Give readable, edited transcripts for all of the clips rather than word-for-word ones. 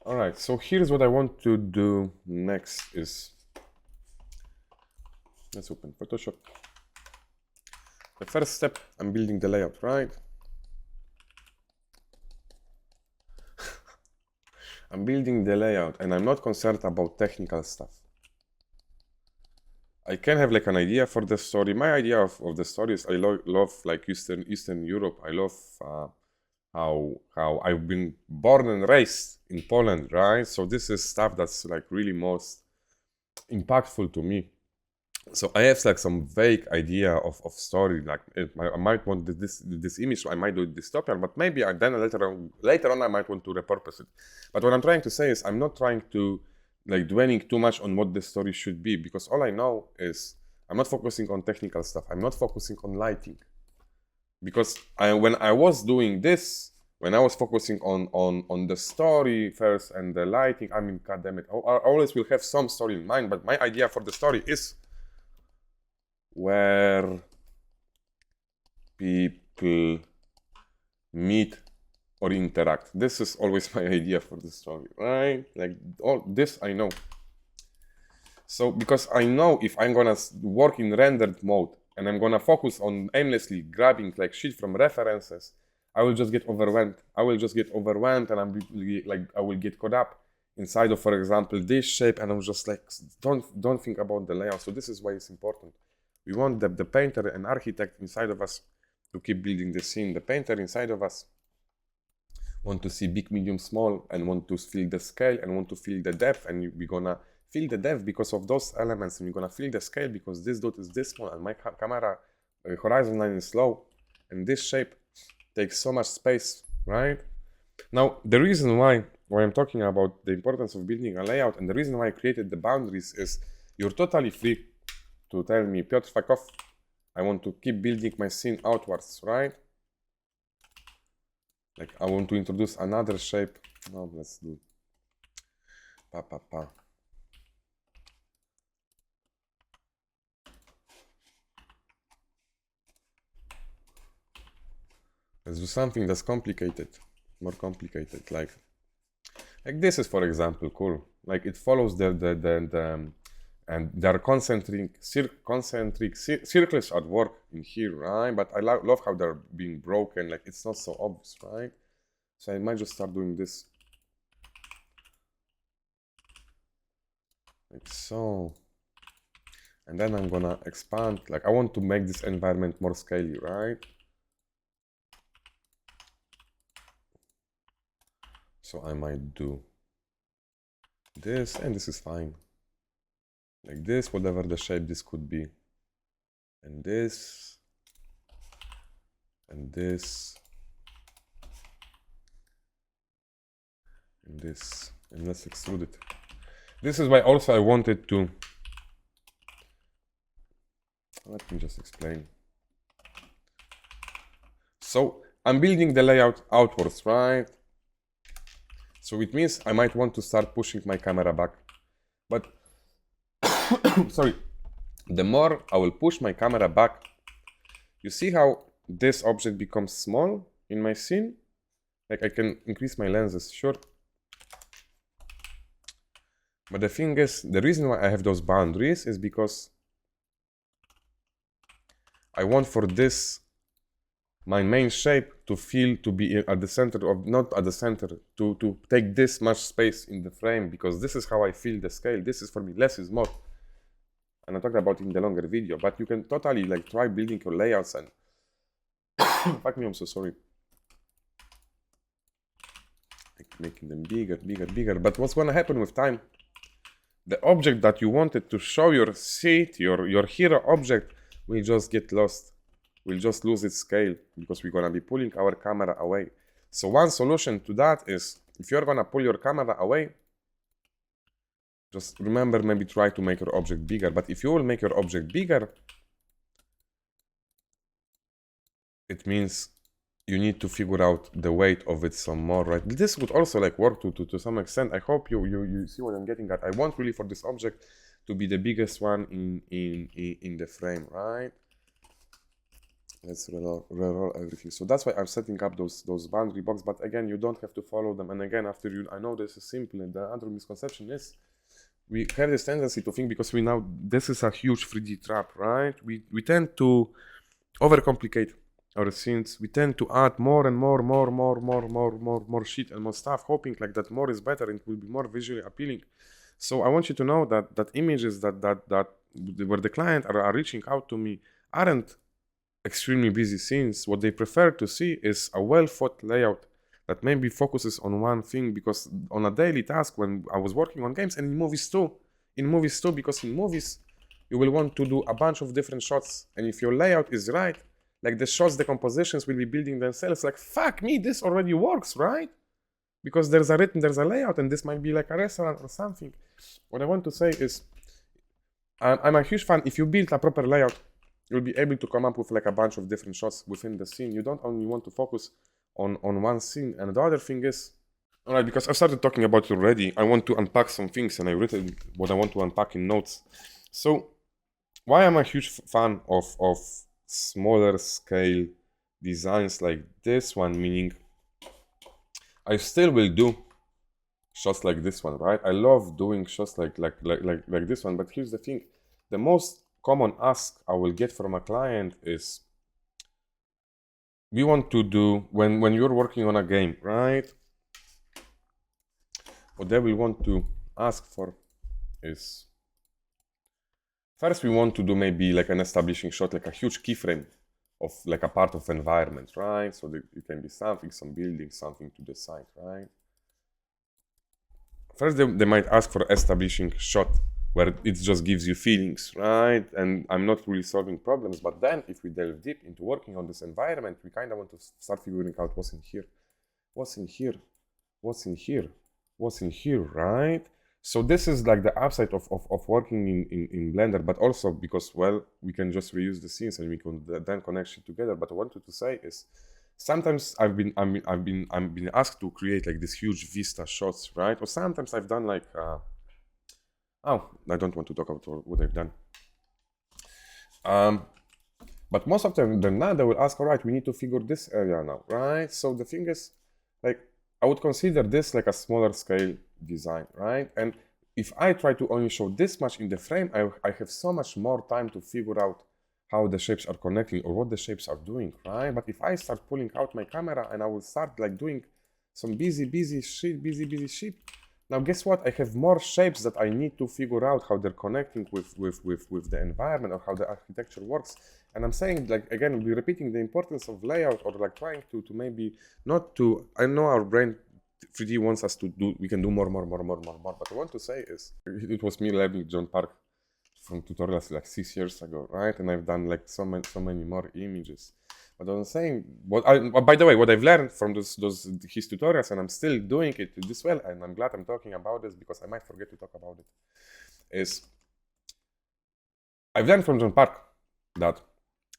All right, so here's what I want to do next is, let's open Photoshop. The first step, I'm building the layout, right? I'm building the layout and I'm not concerned about technical stuff. I can have like an idea for the story. My idea of the story is I love like Eastern Europe. I love how I've been born and raised in Poland, right? So this is stuff that's like really most impactful to me. So I have like some vague idea of story. Like I might want this image. I might do it dystopian, but maybe then later on I might want to repurpose it. But what I'm trying to say is I'm not trying to like dwelling too much on what the story should be, because all I know is I'm not focusing on technical stuff. I'm not focusing on lighting, because when I was doing this, when I was focusing on the story first and the lighting, I mean, god damn it, I always will have some story in mind. But my idea for the story is where people meet or interact. This is always my idea for the story, right? Like all this I know. So because I know if I'm gonna work in rendered mode and I'm gonna focus on aimlessly grabbing like shit from references, I will just get overwhelmed. I will just get overwhelmed and I will get caught up inside of, for example, this shape, and I'm just like, don't think about the layout. So this is why it's important. We want the painter and architect inside of us to keep building the scene. The painter inside of us want to see big, medium, small, and want to feel the scale and want to feel the depth, and we're gonna feel the depth because of those elements, and we're gonna feel the scale because this dot is this small and my camera horizon line is low, and this shape takes so much space, right? Now, the reason why I'm talking about the importance of building a layout and the reason why I created the boundaries is you're totally free to tell me, Piotr, fuck off, I want to keep building my scene outwards, right? Like I want to introduce another shape. No, let's do pa. Let's do something that's complicated, more complicated. Like this is, for example, cool. Like it follows the and there are concentric circles at work in here, right? But I love how they're being broken. Like it's not so obvious, right? So I might just start doing this. Like so. And then I'm gonna expand. Like I want to make this environment more scaly, right? So I might do this, and this is fine. Like this, whatever the shape this could be. And this. And this. And this. And let's extrude it. This is why also I wanted to... Let me just explain. So I'm building the layout outwards, right? So it means I might want to start pushing my camera back. But, sorry, the more I will push my camera back, you see how this object becomes small in my scene? Like I can increase my lenses, sure. But the thing is, the reason why I have those boundaries is because I want for this, my main shape, to be at the center of, not at the center, to take this much space in the frame, because this is how I feel the scale. This is for me, less is more. And I talked about it in the longer video, but you can totally like try building your layouts and fuck me, I'm so sorry. Like making them bigger. But what's gonna happen with time? The object that you wanted to show your seat, your hero object, will just get lost. We'll just lose its scale because we're gonna be pulling our camera away. So one solution to that is, if you're gonna pull your camera away, just remember, maybe try to make your object bigger. But if you will make your object bigger, it means you need to figure out the weight of it some more, right? This would also like work to some extent. I hope you see what I'm getting at. I want really for this object to be the biggest one in the frame, right? Let's reroll everything. So that's why I'm setting up those boundary box. But again, you don't have to follow them. And again, after you, I know this is simple. And the other misconception is we have this tendency to think, because this is a huge 3D trap, right? We tend to overcomplicate our scenes. We tend to add more and more shit and more stuff, hoping like that more is better and it will be more visually appealing. So I want you to know that images that where the client are reaching out to me aren't extremely busy scenes. What they prefer to see is a well-thought layout that maybe focuses on one thing, because on a daily task when I was working on games and in movies too, because in movies you will want to do a bunch of different shots, and if your layout is right, like the shots, the compositions will be building themselves. Like, fuck me, this already works, right? Because there's a layout, and this might be like a restaurant or something. What I want to say is, I'm a huge fan. If you build a proper layout, you'll be able to come up with like a bunch of different shots within the scene. You don't only want to focus on one scene. And the other thing is, all right, because I started talking about it already, I want to unpack some things, and I written what I want to unpack in notes. So why I'm a huge fan of smaller scale designs like this one, meaning I still will do shots like this one, right? I love doing shots like this one, but here's the thing. The most common ask I will get from a client is, we want to do, when you're working on a game, right? What they will want to ask for is, first we want to do maybe like an establishing shot, like a huge keyframe of like a part of environment, right? So it can be something, some building, something to the side, right? First they might ask for establishing shot where it just gives you feelings, right? And I'm not really solving problems, but then if we delve deep into working on this environment, we kind of want to start figuring out what's in here, right? So this is like the upside of working in Blender, but also because, well, we can just reuse the scenes and we can then connect it together. But I wanted to say is, sometimes I've been asked to create like these huge vista shots, right? Or sometimes I've done like, I don't want to talk about what I've done. But most of them, now they will ask, all right, we need to figure this area now, right? So the thing is, like, I would consider this like a smaller scale design, right? And if I try to only show this much in the frame, I have so much more time to figure out how the shapes are connecting or what the shapes are doing, right? But if I start pulling out my camera and I will start like doing some busy shit, now guess what? I have more shapes that I need to figure out how they're connecting with the environment or how the architecture works. And I'm saying, like, again, we're repeating the importance of layout, or like trying to maybe not to, I know our brain 3D wants us to do, we can do more, but I want to say is, it was me learning John Park from tutorials like 6 years ago, right? And I've done like so many more images. But I'm saying, by the way, what I've learned from his tutorials, and I'm still doing it this well, and I'm glad I'm talking about this because I might forget to talk about it, is I've learned from John Park that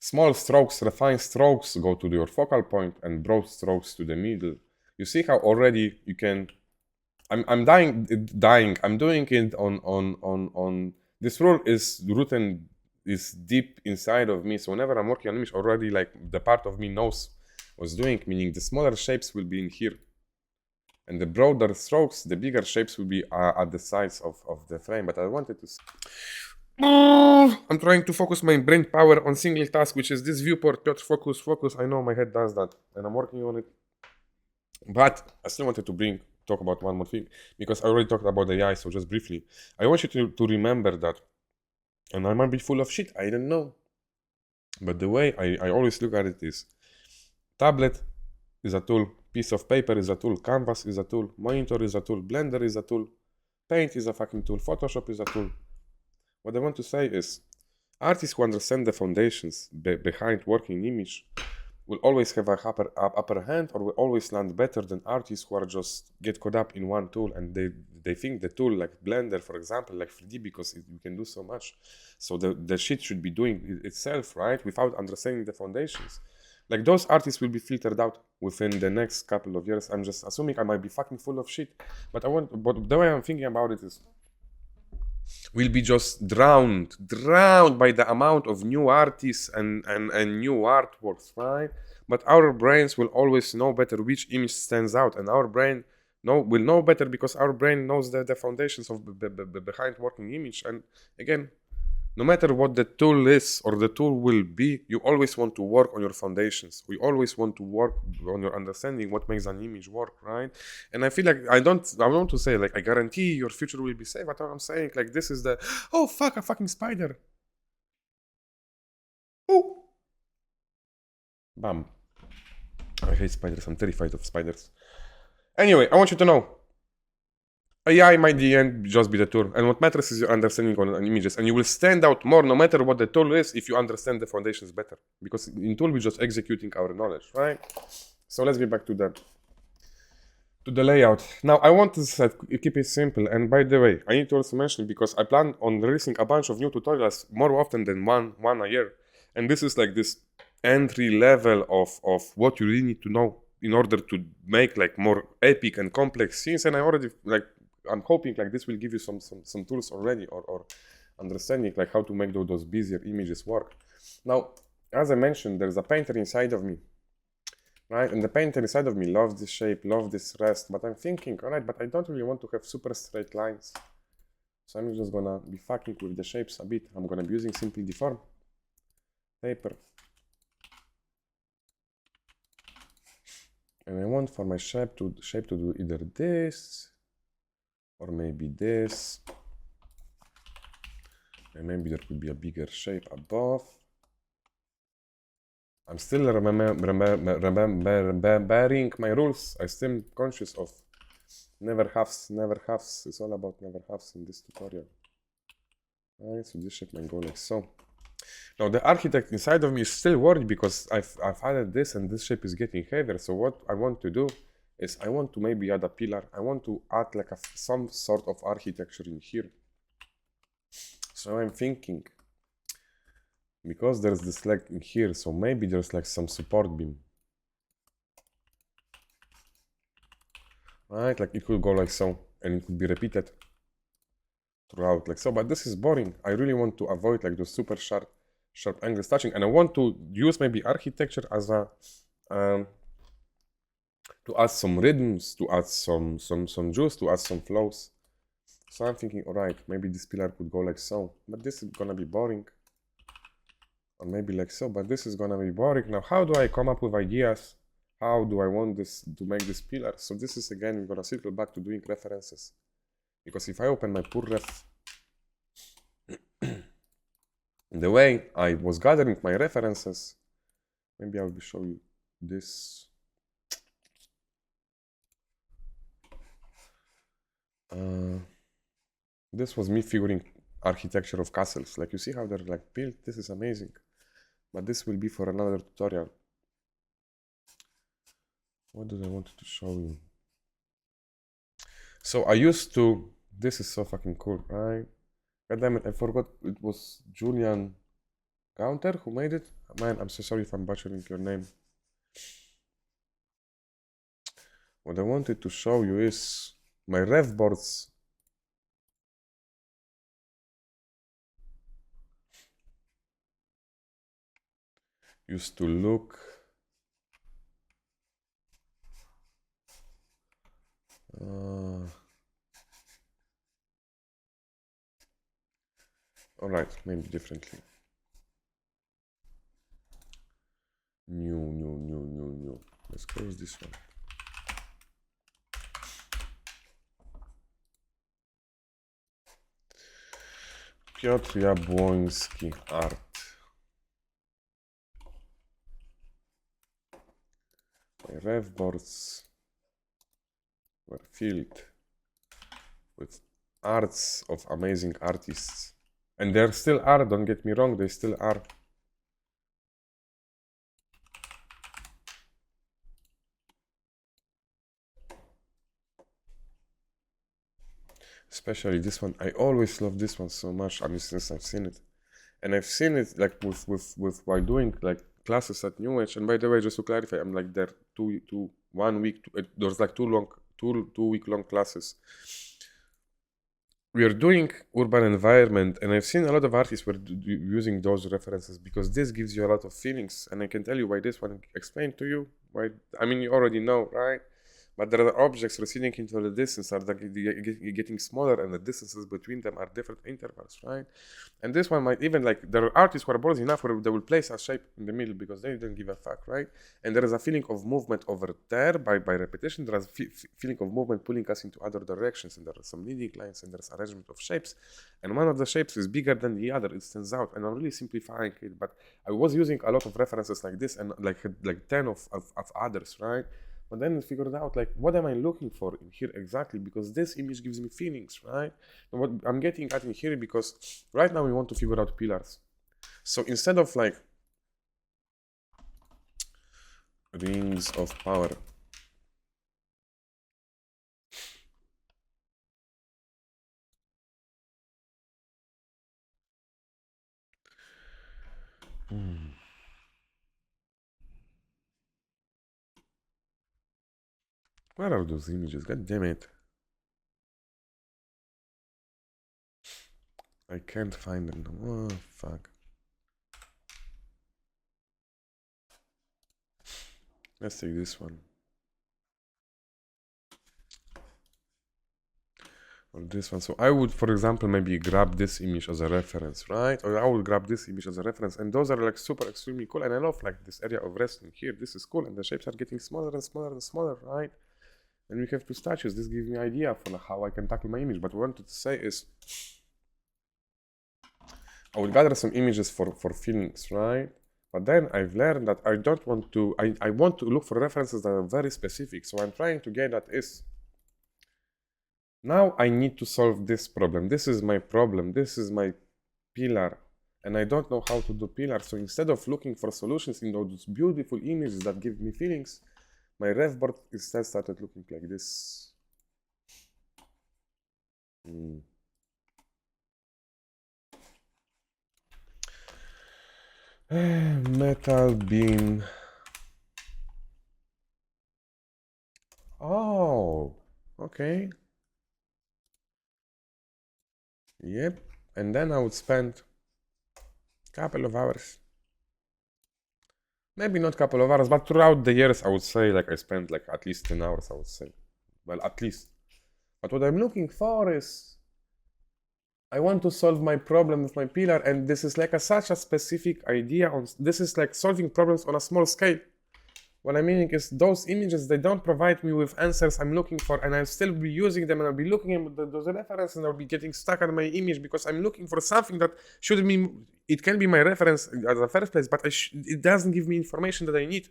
small strokes, refined strokes go to your focal point and broad strokes to the middle. You see how already you can, I'm dying, I'm doing it on this rule is rooted, is deep inside of me. So whenever I'm working on image, already like the part of me knows what's doing, meaning the smaller shapes will be in here. And the broader strokes, the bigger shapes will be at the sides of the frame. But I wanted to I'm trying to focus my brain power on single task, which is this viewport. Piotr, focus. I know my head does that, and I'm working on it. But I still wanted to talk about one more thing, because I already talked about the AI, so just briefly. I want you to remember that, and I might be full of shit, I don't know. But the way I always look at it is, tablet is a tool, piece of paper is a tool, canvas is a tool, monitor is a tool, Blender is a tool, Paint is a fucking tool, Photoshop is a tool. What I want to say is, artists who understand the foundations behind working image will always have a upper hand, or will always land better than artists who are just get caught up in one tool, and they think the tool like Blender, for example, like 3D, because you can do so much. So the shit should be doing itself, right? Without understanding the foundations. Like, those artists will be filtered out within the next couple of years. I'm just assuming I might be fucking full of shit. But the way I'm thinking about it is, will be just drowned by the amount of new artists and new artworks, right? But our brains will always know better which image stands out, and our brain will know better because our brain knows the foundations of behind working image. And again, no matter what the tool is or the tool will be, you always want to work on your foundations. We always want to work on your understanding what makes an image work, right? And I feel like I want to say like I guarantee your future will be safe, but I'm saying like this is the oh fuck a fucking spider. Oh, bam! I hate spiders. I'm terrified of spiders. Anyway, I want you to know AI might in the end just be the tool, and what matters is your understanding on images, and you will stand out more no matter what the tool is if you understand the foundations better. Because in tool we're just executing our knowledge, right? So let's get back to the layout. Now I want to keep it simple, and by the way, I need to also mention because I plan on releasing a bunch of new tutorials more often than one a year, and this is like this entry level of what you really need to know in order to make like more epic and complex scenes. And I already like I'm hoping like this will give you some tools already or understanding like how to make those busier images work. Now, as I mentioned, there's a painter inside of me, right? And the painter inside of me loves this shape, loves this rest, but I'm thinking, all right, but I don't really want to have super straight lines. So I'm just gonna be fucking with the shapes a bit. I'm gonna be using Simply Deform paper. And I want for my shape to do either this or maybe this, and maybe there could be a bigger shape above. I'm still remembering my rules. I'm still conscious of never halves. It's all about never halves in this tutorial. Alright, so this shape might go like so. Now the architect inside of me is still worried because I've added this and this shape is getting heavier. So what I want to do is I want to maybe add a pillar. I want to add like some sort of architecture in here. So I'm thinking, because there's this leg in here, so maybe there's like some support beam. Right, like it could go like so, and it could be repeated throughout like so, but this is boring. I really want to avoid like those super sharp angles touching, and I want to use maybe architecture as a to add some rhythms, to add some juice, to add some flows. So I'm thinking, all right, maybe this pillar could go like so, but this is gonna be boring. Or maybe like so, but this is gonna be boring. Now, how do I come up with ideas? How do I want this to make this pillar? So this is again, we're gonna circle back to doing references. Because if I open my PureRef, the way I was gathering my references, maybe I will show you this. This was me figuring architecture of castles. Like you see how they're like built. This is amazing. But this will be for another tutorial. What did I want to show you? So I used to. This is so fucking cool, right? God damn it, I forgot it was Julian Gaunter who made it. Man, I'm so sorry if I'm butchering your name. What I wanted to show you is my ref boards. Used to look all right, maybe differently. New. Let's close this one. Piotr Jabłoński art. My ref boards were filled with arts of amazing artists. And there still are, don't get me wrong, they still are. Especially this one. I always love this one so much. I mean, since I've seen it. And I've seen it like with while doing like classes at New Age. And by the way, just to clarify, I'm like there 1 week. There's like 2 week long classes. we are doing urban environment, and I've seen a lot of artists were using those references because this gives you a lot of feelings, and I can tell you why this one explained to you. Why? I mean, you already know, right? But there are objects receding into the distance are getting smaller, and the distances between them are different intervals, right? And this one might even, like, there are artists who are bold enough where they will place a shape in the middle because they don't give a fuck, right? And there is a feeling of movement over there by repetition. There is a feeling of movement pulling us into other directions, and there are some leading lines, and there's arrangement of shapes. And one of the shapes is bigger than the other. It stands out, and I'm really simplifying it. But I was using a lot of references like this, and like 10 of others, right? But then I figured out, like, what am I looking for in here exactly? Because this image gives me feelings, right? And what I'm getting at in here, because right now we want to figure out pillars. So instead of like rings of power, where are those images? God damn it. I can't find them. Oh, fuck. Let's take this one. Or this one. So I would, for example, maybe grab this image as a reference, right? Or I would grab this image as a reference. And those are like super extremely cool. And I love like this area of resting here. This is cool. And the shapes are getting smaller and smaller and smaller, right? And we have two statues. This gives me idea for like how I can tackle my image. But what I wanted to say is I would gather some images for feelings, right? But then I've learned that I don't want to, I want to look for references that are very specific. So I'm trying to get at is, now I need to solve this problem. This is my problem. This is my pillar. And I don't know how to do pillars. So instead of looking for solutions in those beautiful images that give me feelings, my ref board instead started looking like this. Metal beam. Oh, okay. Yep. And then I would spend a couple of hours. Maybe not a couple of hours, but throughout the years, I would say, like, I spent like at least 10 hours, I would say. Well, at least. But what I'm looking for is, I want to solve my problem with my pillar, and this is like such a specific idea. This is like solving problems on a small scale. What I'm meaning is those images, they don't provide me with answers I'm looking for, and I'll still be using them, and I'll be looking at those references, and I'll be getting stuck on my image because I'm looking for something that should be, it can be my reference at the first place, but it doesn't give me information that I need.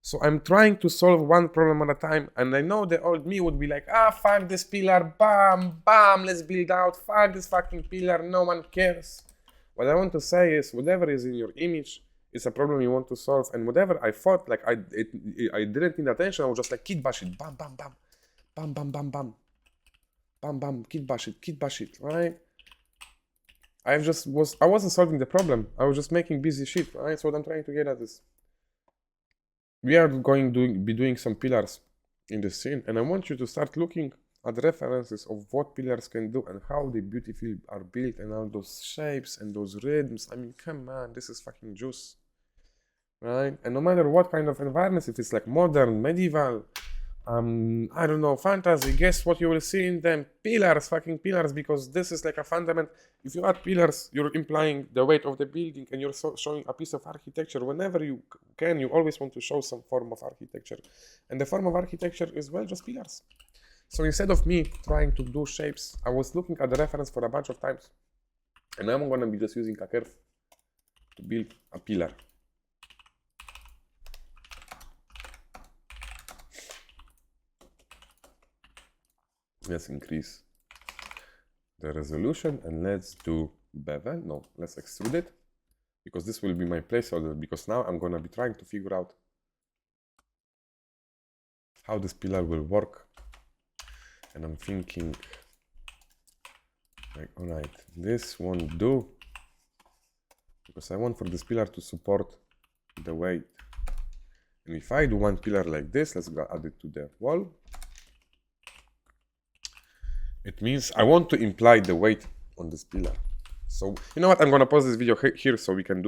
So I'm trying to solve one problem at a time, and I know the old me would be like, fuck this pillar, bam, bam, let's build out, fuck this fucking pillar, no one cares. What I want to say is, whatever is in your image is a problem you want to solve, and whatever I thought, like, I didn't need attention, I was just like, kid bash it, bam, bam, bam, bam, bam, bam, bam, bam, bam, kid bash it, right? I wasn't solving the problem, I was just making busy shit, right? So what I'm trying to get at is, we are going to be doing some pillars in the scene, and I want you to start looking at references of what pillars can do and how they beautifully are built, and all those shapes and those rhythms. I mean, come on, this is fucking juice, right? And no matter what kind of environments, if it's like modern, medieval, I don't know, fantasy, guess what you will see in them? Pillars, fucking pillars, because this is like a fundament. If you add pillars, you're implying the weight of the building, and you're showing a piece of architecture. Whenever you can, you always want to show some form of architecture. And the form of architecture is, well, just pillars. So instead of me trying to do shapes, I was looking at the reference for a bunch of times. And now I'm going to be just using a curve to build a pillar. Let's increase the resolution, and let's do bevel. No, let's extrude it, because this will be my placeholder, because now I'm going to be trying to figure out how this pillar will work. And I'm thinking, like, all right, this won't do, because I want for this pillar to support the weight. And if I do one pillar like this, let's go add it to the wall. It means I want to imply the weight on this pillar. So you know what? I'm gonna pause this video here so we can do